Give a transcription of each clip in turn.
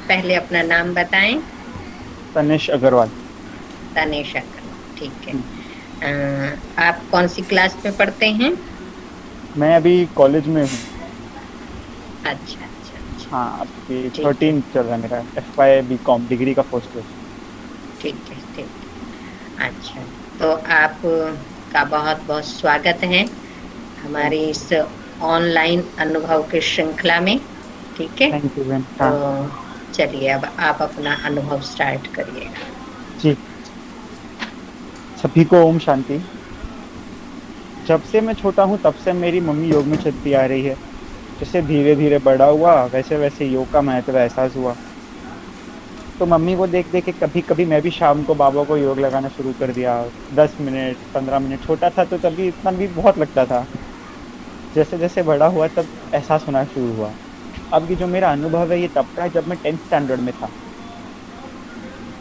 पहले अपना नाम बताएं। तनिष अग्रवाल। तनेश अग्रवाल, ठीक है। आप कौन सी क्लास में पढ़ते हैं? मैं अभी कॉलेज में हूँ। अच्छा अच्छा अच्छा। हाँ, अभी ठीक है 13 चल रहा है मेरा FY BCom डिग्री का फर्स्ट ईयर। ठीक है ठीक है। अच्छा, तो आप का बहुत बहुत स्वागत है थैंक हमारी यू। इस ऑनलाइन अनुभव की श्रृंखला में। ठीक है, थैंक यू मैम। तो हाँ चलिए अब आप अपना अनुभव स्टार्ट करिएगा। जी। सभी को ओम शांति। जब से मैं छोटा हूँ तब से मेरी मम्मी योग में चलती आ रही है। जैसे धीरे धीरे बड़ा हुआ वैसे वैसे योग का महत्व एहसास हुआ। तो मम्मी को देख देख के कभी कभी मैं भी शाम को बाबा को योग लगाना शुरू कर दिया। 10 मिनट 15 मिनट, छोटा था तो तभी इतना भी बहुत लगता था। जैसे जैसे बड़ा हुआ तब एहसास होना शुरू हुआ। अब ये जो मेरा अनुभव है ये तब का है जब मैं 10th स्टैंडर्ड में था।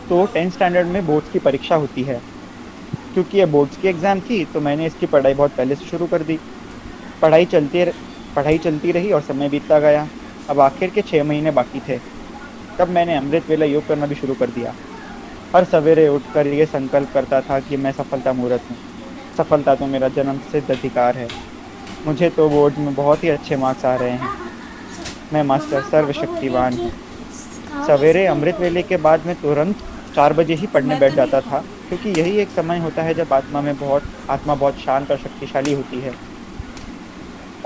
तो 10th स्टैंडर्ड में बोर्ड्स की परीक्षा होती है। क्योंकि ये बोर्ड्स की एग्जाम थी तो मैंने इसकी पढ़ाई बहुत पहले से शुरू कर दी। पढ़ाई चलती पढ़ाई चलती रही और समय बीतता गया। अब आखिर के 6 महीने बाकी थे। तब मैंने अमृत वेला योग करना भी शुरू कर दिया। हर सवेरे उठकर ये संकल्प करता था कि मैं सफलता मूर्त हूँ। सफलता तो मेरा जन्म सिद्ध अधिकार है। मुझे तो बोर्ड में बहुत ही अच्छे मार्क्स आ रहे हैं। मैं मास्टर सर्वशक्तिवान हूँ। सवेरे अमृत वेले के बाद मैं तुरंत 4 बजे ही पढ़ने बैठ जाता था। क्योंकि यही एक समय होता है जब आत्मा बहुत शांत और शक्तिशाली होती है।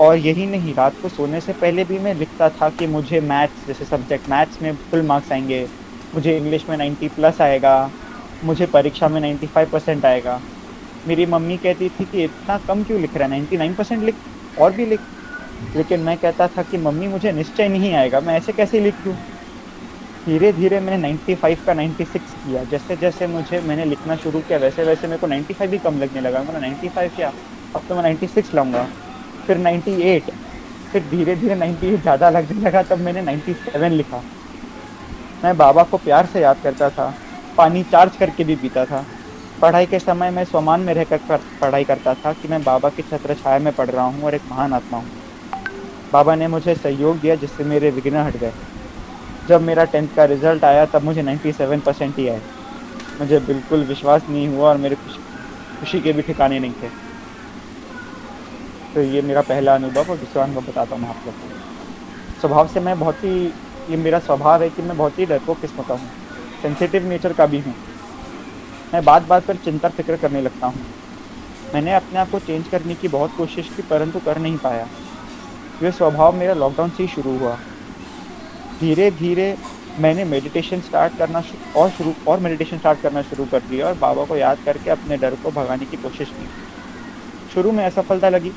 और यही नहीं, रात को सोने से पहले भी मैं लिखता था कि मुझे मैथ्स जैसे सब्जेक्ट, मैथ्स में फुल मार्क्स आएंगे। मुझे इंग्लिश में 90+ आएगा। मुझे परीक्षा में 95% आएगा। मेरी मम्मी कहती थी कि इतना कम क्यों लिख रहा है, 99% लिख, और भी लिख। लेकिन मैं कहता था कि मम्मी मुझे निश्चय नहीं आएगा, मैं ऐसे कैसे लिख दूं। धीरे धीरे मैंने 95 का 96 किया। जैसे जैसे मैंने लिखना शुरू किया वैसे वैसे मेरे को 95 भी कम लगने लगा। मैंने 95 क्या, अब तो मैं 96 लाऊंगा। फिर 98। फिर धीरे धीरे 98 ज्यादा लगने लगा, तब मैंने 97 लिखा। मैं बाबा को प्यार से याद करता था। पानी चार्ज करके भी पीता था। पढ़ाई के समय मैं स्वमान में रहकर पढ़ाई करता था कि मैं बाबा की छत्र छाया में पढ़ रहा हूँ और एक महान आत्मा हूँ। बाबा ने मुझे सहयोग दिया जिससे मेरे विघ्न हट गए। जब मेरा 10th का रिजल्ट आया तब मुझे 97% ही आए। मुझे बिल्कुल विश्वास नहीं हुआ और मेरे खुशी के भी ठिकाने नहीं थे। तो ये मेरा पहला अनुभव, और दूसरा अनुभव बताता हूँ मैं आप लोग को। स्वभाव से मैं बहुत ही ये मेरा स्वभाव है कि मैं बहुत ही डरपोक किस्म का हूँ। सेंसिटिव नेचर का भी हूँ। मैं बात बात पर चिंता फिक्र करने लगता हूँ। मैंने अपने आप को चेंज करने की बहुत कोशिश की परंतु कर नहीं पाया। यह स्वभाव मेरा लॉकडाउन से ही शुरू हुआ। धीरे धीरे मैंने मेडिटेशन स्टार्ट करना शु- और शुरू और मेडिटेशन स्टार्ट करना शुरू कर दिया और बाबा को याद करके अपने डर को भगाने की कोशिश की। शुरू में असफलता लगी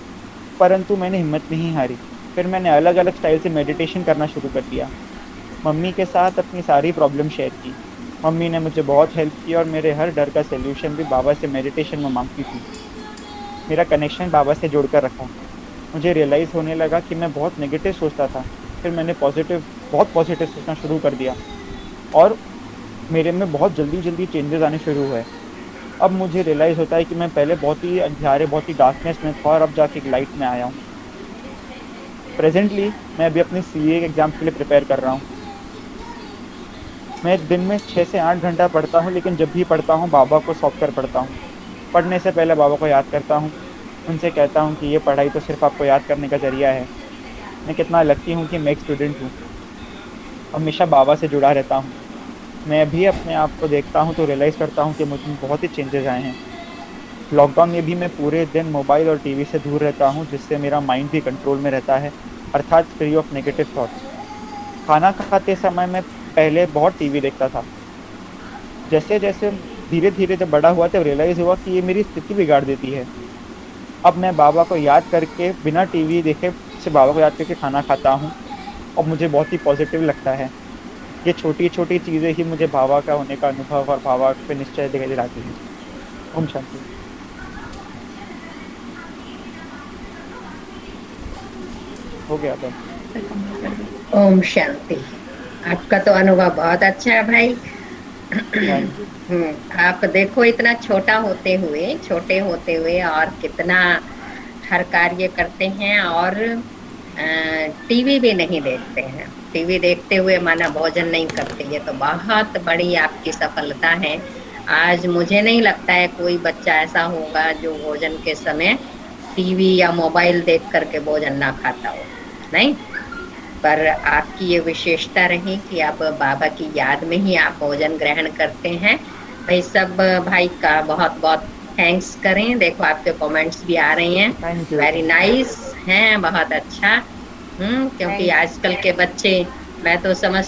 परंतु मैंने हिम्मत नहीं हारी। फिर मैंने अलग अलग स्टाइल से मेडिटेशन करना शुरू कर दिया। मम्मी के साथ अपनी सारी प्रॉब्लम शेयर की। मम्मी ने मुझे बहुत हेल्प की और मेरे हर डर का सलूशन भी बाबा से मेडिटेशन में मांगती थी। मेरा कनेक्शन बाबा से जोड़कर रखा। मुझे रियलाइज होने लगा कि मैं बहुत नेगेटिव सोचता था। फिर मैंने बहुत पॉजिटिव सोचना शुरू कर दिया। और मेरे में बहुत जल्दी जल्दी चेंजेस आने शुरू हुए। अब मुझे रियलाइज होता है कि मैं पहले बहुत ही अंधेरे, बहुत ही डार्कनेस में था और अब जाके एक लाइट में आया हूँ। प्रेजेंटली मैं अभी अपने CA के एग्जाम्स के लिए प्रिपेयर कर रहा हूँ। मैं दिन में 6 से 8 घंटा पढ़ता हूँ, लेकिन जब भी पढ़ता हूँ बाबा को सौंप कर पढ़ता हूँ। पढ़ने से पहले बाबा को याद करता हूँ। उनसे कहता हूँ कि ये पढ़ाई तो सिर्फ आपको याद करने का जरिया है। मैं कितना लकी हूँ कि मैं एक स्टूडेंट हूँ। हमेशा बाबा से जुड़ा रहता हूँ। मैं भी अपने आप को देखता हूँ तो रियलाइज करता हूँ कि मुझ में बहुत ही चेंजेस आए हैं। लॉकडाउन में भी मैं पूरे दिन मोबाइल और टीवी से दूर रहता हूँ जिससे मेरा माइंड भी कंट्रोल में रहता है, अर्थात फ्री ऑफ नेगेटिव थॉट्स। खाना खाते समय मैं पहले बहुत टीवी देखता था। जैसे जैसे धीरे धीरे जब बड़ा हुआ तब रियलाइज हुआ कि ये मेरी स्थिति बिगाड़ देती है। अब मैं बाबा को याद करके बिना टीवी देखे से बाबा को याद करके खाना खाता हूँ और मुझे बहुत ही पॉजिटिव लगता है। ये छोटी छोटी चीजें ही मुझे बाबा का होने का अनुभव और बाबा पे निश्चय दिखाई दिलाती है। ओम शांति। हो गया बस। ओम शांति। आपका तो अनुभव बहुत अच्छा है भाई। Thank you. आप देखो, इतना छोटे होते हुए और कितना हर कार्य करते हैं, और टीवी भी नहीं देखते हैं। टीवी देखते हुए माना भोजन नहीं करते, ये तो बहुत बड़ी आपकी सफलता है। आज मुझे नहीं लगता है कोई बच्चा ऐसा होगा जो भोजन के समय टीवी या मोबाइल देख करके भोजन ना खाता हो, नहीं। पर आपकी ये विशेषता रही कि आप बाबा की याद में ही आप भोजन ग्रहण करते हैं। भाई सब भाई का बहुत बहुत थैंक्स करें। देखो आपके कमेंट्स भी आ रहे हैं, थैंक यू। वेरी नाइस हैं, बहुत अच्छा। क्योंकि Thank आजकल के बच्चे, मैं तो समझ